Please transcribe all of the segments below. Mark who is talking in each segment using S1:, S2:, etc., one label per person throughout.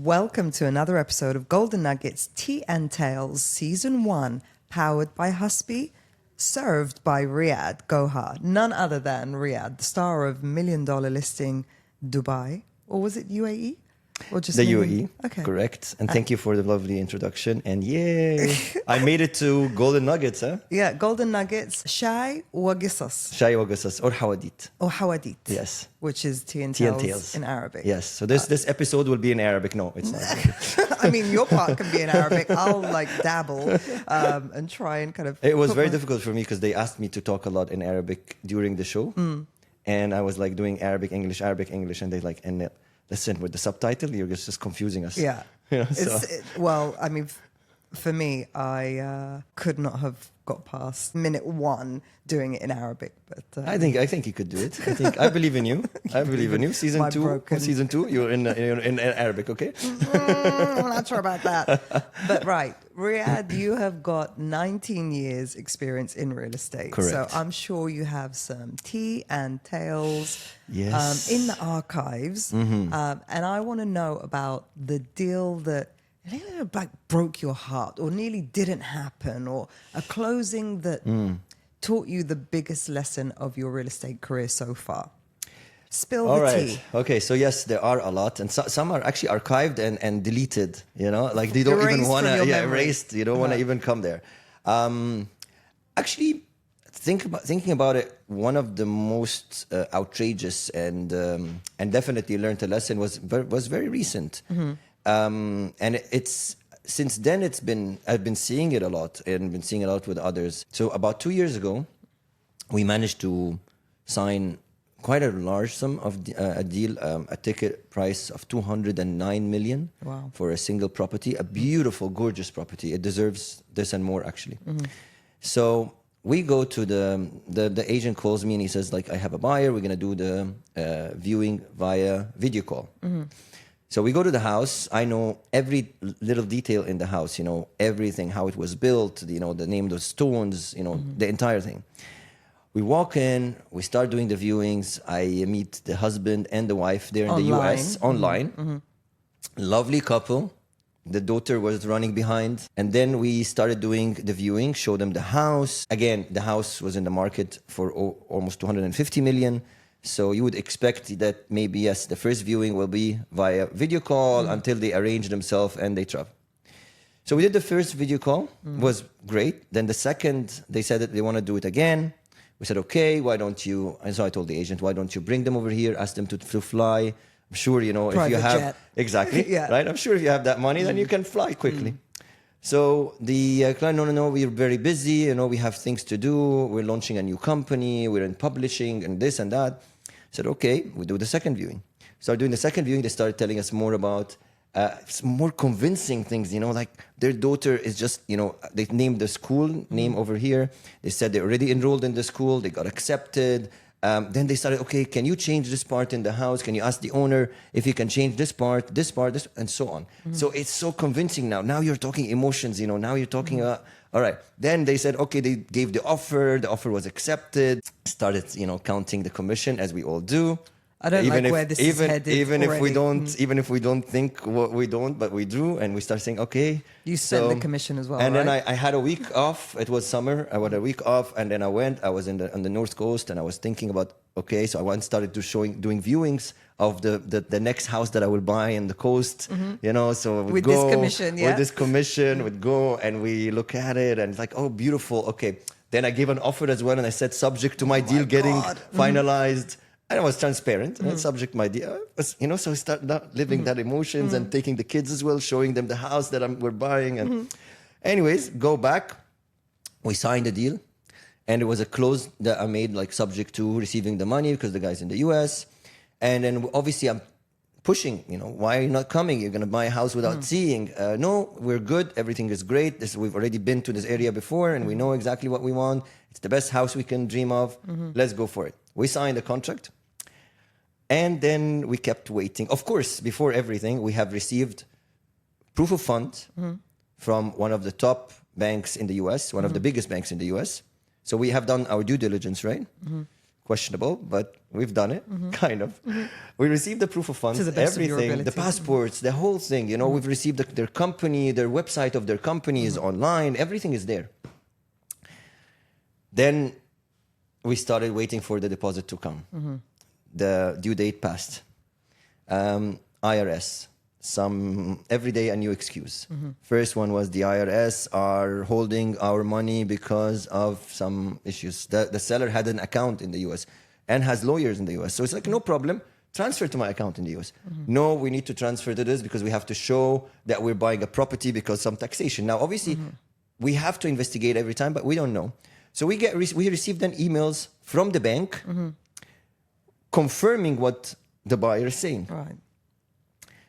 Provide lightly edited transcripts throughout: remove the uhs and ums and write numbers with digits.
S1: Welcome to another episode of Golden Nuggets Tea and Tales Season 1, powered by Husby, served by Riad, Gohar, none other than Riad, the star of Million Dollar Listing Dubai, or was it UAE? Or just
S2: the
S1: Million?
S2: UAE,
S1: Okay.
S2: correct. And thank you for the lovely introduction. And yay, I made it to Golden Nuggets, huh?
S1: Yeah, Golden Nuggets, Shai wa Qisas,
S2: Shai wa Qisas, or Hawadit.
S1: or Hawadit.
S2: Yes.
S1: Which is Tea and
S2: Tea and
S1: Tales
S2: Tales
S1: in Arabic.
S2: Yes. So this episode will be in Arabic. No, it's not.
S1: I mean, your part can be in Arabic. I'll dabble and try and kind of...
S2: It was very difficult for me because they asked me to talk a lot in Arabic during the show. And I was doing Arabic, English, and they listen, with the subtitle, you're just confusing us.
S1: Yeah.
S2: You know,
S1: well, I mean, for me, I could not have got past minute 1 doing it in Arabic. But
S2: I think you could do it. I believe in you. I believe in you. Season 2, you're in Arabic, okay?
S1: I'm not sure about that. But right, Riad, you have got 19 years experience in real estate.
S2: Correct.
S1: So I'm sure you have some tea and tales
S2: Yes.
S1: in the archives. And I want to know about the deal that broke your heart or nearly didn't happen, or a closing that taught you the biggest lesson of your real estate career so far. Spill
S2: All
S1: the
S2: right.
S1: tea.
S2: Okay. So yes, there are a lot, and some are actually archived and deleted. You know, they don't
S1: Erased
S2: even want
S1: from
S2: to.
S1: your
S2: Yeah,
S1: memory.
S2: erased. You don't want to even come there. Actually, thinking about it, one of the most outrageous and definitely learned a lesson was very recent. And it's since then I've been seeing it a lot and been seeing it a lot with others. So about 2 years ago, we managed to sign quite a large sum of a deal, a ticket price of 209 million.
S1: Wow.
S2: For a single property, a beautiful, gorgeous property. It deserves this and more, actually. So we go to the agent calls me and he says, I have a buyer. We're going to do the viewing via video call. So we go to the house. I know every little detail in the house, everything, how it was built, the name of the stones, the entire thing. We walk in, we start doing the viewings. I meet the husband and the wife there in the US online. Lovely couple. The daughter was running behind. And then we started doing the viewing, show them the house. Again, the house was in the market for almost 250 million. So you would expect that maybe, yes, the first viewing will be via video call until they arrange themselves and they travel. So we did the first video call. Was great. Then the second, they said that they want to do it again. We said, okay, why don't you, and so I told the agent, why don't you bring them over here, ask them to fly. I'm sure, if you have,
S1: jet.
S2: Exactly,
S1: Yeah.
S2: right? I'm sure if you have that money, then you can fly quickly. So the client, no, we're very busy, we have things to do. We're launching a new company, we're in publishing and this and that. I said, okay, we do the second viewing. Started doing the second viewing, they started telling us more about more convincing things, their daughter is just, they named the school name over here. They said they already enrolled in the school, they got accepted. Then they started, okay, can you change this part in the house? Can you ask the owner if you can change this part, and so on. So it's so convincing now. Now you're talking emotions, now you're talking, all right. Then they said, okay, they gave the offer was accepted. Started, counting the commission as we all do.
S1: I don't like where this is headed
S2: even
S1: already.
S2: Even if we don't think what we don't, but we do, and we start saying, okay.
S1: You spent the commission as well,
S2: and
S1: right?
S2: then I had a week off. It was summer. I had a week off, and then I was on the North Coast, and I was thinking about, okay, so I started doing viewings of the next house that I will buy in the coast, so
S1: with this commission, yeah?
S2: With this commission, we'd go and we look at it, and it's like, oh, beautiful, okay. Then I gave an offer as well, and I said, subject to my deal getting finalized. And I was transparent, and subject my deal, so we started living that emotions and taking the kids as well, showing them the house that we're buying. And anyways, go back. We signed the deal, and it was a close that I made subject to receiving the money because the guy's in the US. And then obviously I'm pushing, why are you not coming? You're going to buy a house without seeing. No, we're good. Everything is great. We've already been to this area before, and we know exactly what we want. It's the best house we can dream of. Let's go for it. We signed the contract. And then we kept waiting. Of course, before everything, we have received proof of fund from one of the top banks in the US, one of the biggest banks in the US. So we have done our due diligence, right? questionable, but we've done it, kind of. We received the proof of funds,
S1: To the best of your
S2: everything, the
S1: ability.
S2: passports, the whole thing. You know, we've received their company, their website of their company is online, everything is there. Then we started waiting for the deposit to come. The due date passed. IRS, every day a new excuse. First one was the IRS are holding our money because of some issues. The seller had an account in the US and has lawyers in the US. So it's like, no problem, transfer to my account in the US. No, we need to transfer to this because we have to show that we're buying a property because some taxation. Now, obviously, we have to investigate every time, but we don't know. So we received then emails from the bank confirming what the buyer is saying.
S1: Right.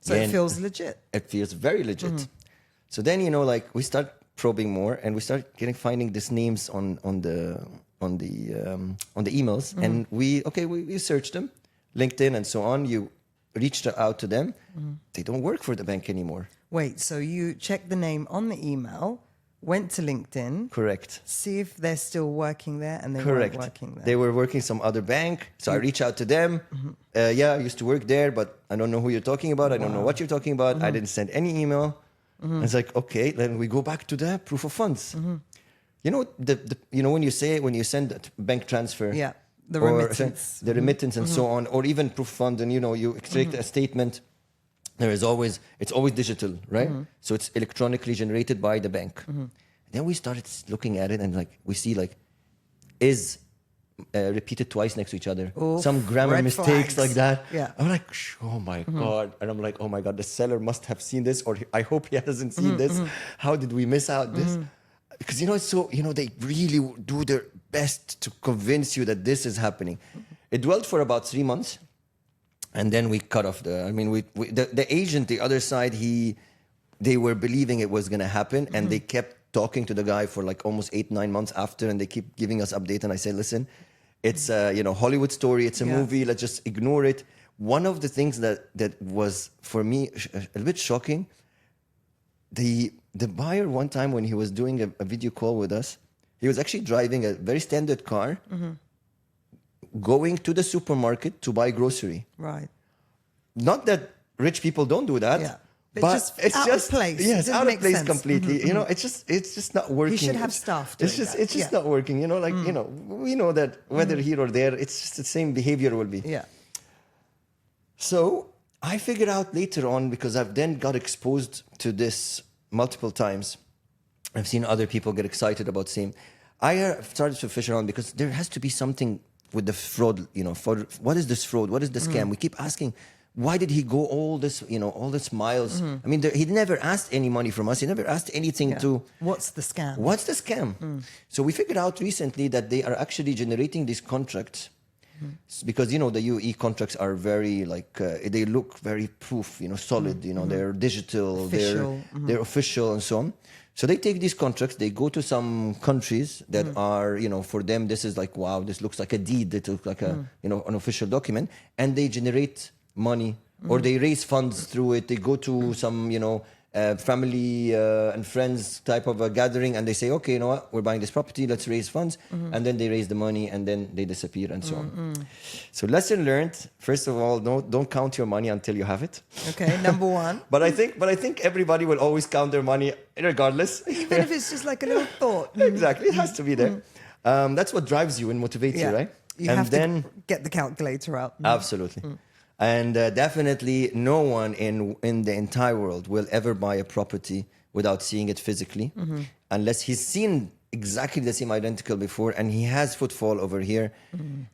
S1: So it feels legit.
S2: It feels very legit. So then, you know, like we start probing more, and we start finding these names on the emails, and we searched them, LinkedIn and so on. You reached out to them. They don't work for the bank anymore.
S1: Wait, so you checked the name on the email, went to LinkedIn.
S2: Correct.
S1: See if they're still working there, and they
S2: Correct.
S1: weren't working there.
S2: They were working some other bank. So I reach out to them. Yeah, I used to work there, but I don't know who you're talking about. I don't know what you're talking about. I didn't send any email. It's like, okay, then we go back to the proof of funds. You know, when you send a bank transfer.
S1: Yeah, the
S2: or
S1: remittance.
S2: The remittance and so on, or even proof of fund, and you extract a statement. It's always digital, right? So it's electronically generated by the bank. Then we started looking at it, and like we see like is repeated twice next to each other.
S1: Oof,
S2: some grammar
S1: red
S2: mistakes
S1: flags.
S2: like that.
S1: Yeah.
S2: I'm like, oh my God. And I'm like, oh my God, the seller must have seen this, or I hope he hasn't seen this. How did we miss out this? Because, it's so, they really do their best to convince you that this is happening. It dwelled for about 3 months. And then we cut off the agent, the other side, they were believing it was going to happen. And they kept talking to the guy for like almost 8-9 months after. And they keep giving us updates. And I said, listen, it's a Hollywood story. It's a movie. Let's just ignore it. One of the things that was for me a bit shocking, the buyer one time when he was doing a video call with us, he was actually driving a very standard car, going to the supermarket to buy grocery.
S1: Right.
S2: Not that rich people don't do that.
S1: Yeah.
S2: But it's
S1: out
S2: just
S1: of place.
S2: Yes,
S1: It
S2: out
S1: didn't
S2: of place
S1: make sense.
S2: completely. It's just not working.
S1: He should have staff
S2: It's
S1: doing
S2: just
S1: that.
S2: not working. We know that whether here or there, it's just the same behavior will be.
S1: Yeah.
S2: So I figured out later on, because I've then got exposed to this multiple times. I've seen other people get excited about same. I started to fish around because there has to be something with the fraud. What is this fraud? What is the scam? We keep asking, why did he go all this miles? I mean, he never asked any money from us. He never asked anything to.
S1: What's the scam?
S2: What's the scam? So we figured out recently that they are actually generating these contracts because, the UAE contracts are very they look very proof, solid, they're digital,
S1: Official.
S2: they're official and so on. So they take these contracts, they go to some countries that are, for them, this is like, wow, this looks like a deed, it looks like an official document, and they generate money or they raise funds through it. They go to some, family and friends type of a gathering, and they say, okay, you know what, we're buying this property, let's raise funds. And then they raise the money and then they disappear and so on. So lesson learned, first of all, don't count your money until you have it.
S1: Okay, number one.
S2: But I think everybody will always count their money regardless.
S1: Even if it's just like a little thought.
S2: Exactly, it has to be there. That's what drives you and motivates you, right?
S1: You have to get the calculator out.
S2: Absolutely. And definitely no one in the entire world will ever buy a property without seeing it physically, unless he's seen exactly the same identical before and he has footfall over here.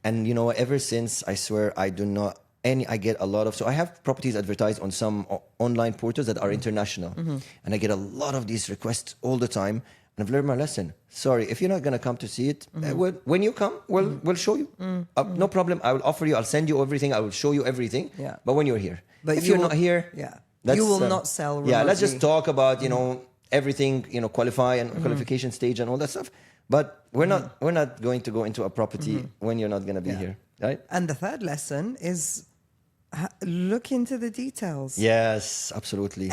S2: And ever since, I swear, I get a lot of, so I have properties advertised on some online portals that are international. And I get a lot of these requests all the time. And I've learned my lesson. Sorry, if you're not going to come to see it, when you come, we'll show you. No problem. I will offer you. I'll send you everything. I will show you everything.
S1: Yeah.
S2: But when you're here.
S1: But
S2: if you're not here,
S1: you will not sell remotely.
S2: Yeah, let's just talk about, everything, qualify and qualification stage and all that stuff. But we're not going to go into a property when you're not going to be here, right?
S1: And the third lesson is look into the details.
S2: Yes, absolutely.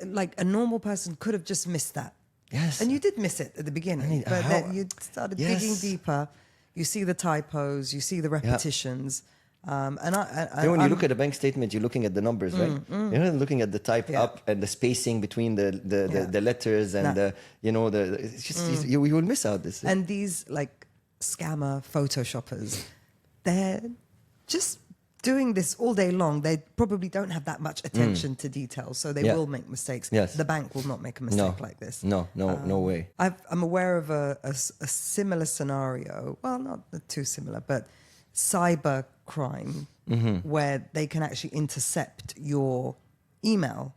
S1: Like a normal person could have just missed that.
S2: Yes.
S1: And you did miss it at the beginning, but then you started digging deeper. you see the typos, you see the repetitions. And
S2: when you look at a bank statement, you're looking at the numbers, right? You're not looking at the type up and the spacing between the letters and it's just you will miss out this.
S1: And these like scammer photoshoppers, they're just doing this all day long. They probably don't have that much attention to detail, so they will make mistakes.
S2: Yes.
S1: The bank will not make a mistake like this.
S2: No way.
S1: I'm aware of a similar scenario. Well, not too similar, but cyber crime where they can actually intercept your email.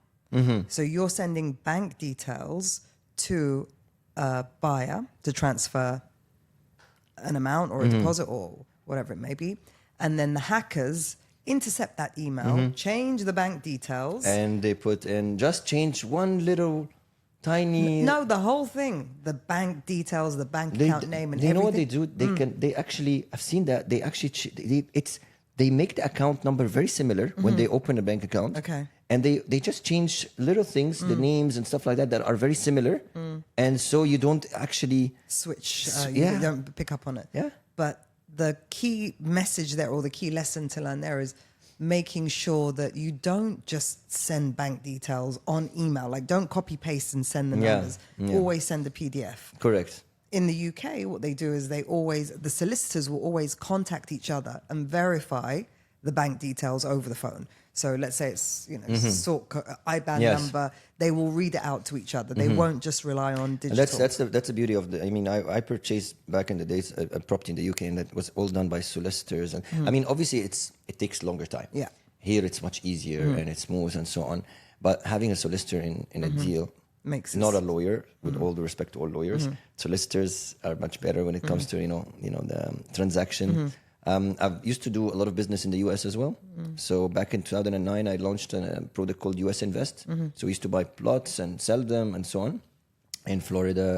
S1: So you're sending bank details to a buyer to transfer an amount or a deposit or whatever it may be. And then the hackers intercept that email, change the bank details.
S2: And they put in, just change one little tiny...
S1: No, the whole thing. The bank details, the bank account name and everything.
S2: You know what they do? They actually, I've seen that, they actually, they make the account number very similar when they open a bank account.
S1: Okay.
S2: And they just change little things, the names and stuff like that are very similar. And so you don't actually...
S1: Switch. You don't pick up on it.
S2: Yeah.
S1: But the key message there, or the key lesson to learn there, is making sure that you don't just send bank details on email. Like, don't copy paste and send the numbers. Always send a PDF.
S2: Correct.
S1: In the UK, what they do is the solicitors will always contact each other and verify the bank details over the phone. So let's say it's sort IBAN number. They will read it out to each other. They won't just rely on digital.
S2: That's the beauty of the. I mean, I purchased back in the days a property in the UK, and that was all done by solicitors. And I mean, obviously, it takes longer time.
S1: Yeah.
S2: Here it's much easier and it's smooth and so on. But having a solicitor in a deal
S1: makes
S2: not a lawyer. With all the respect to all lawyers, solicitors are much better when it comes to the transaction. I've used to do a lot of business in the US as well. So back in 2009, I launched a product called US Invest. So we used to buy plots and sell them and so on in Florida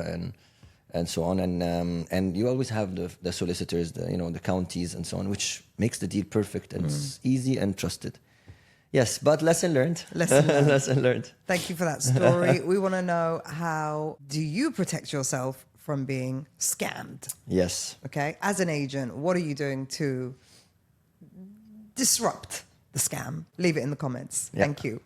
S2: and so on. And you always have the solicitors, the counties and so on, which makes the deal perfect and it's easy and trusted. Yes, but lesson learned. Lesson learned.
S1: Thank you for that story. We want to know, how do you protect yourself from being scammed?
S2: Yes.
S1: Okay. As an agent, what are you doing to disrupt the scam? Leave it in the comments.
S2: Yeah.
S1: Thank you.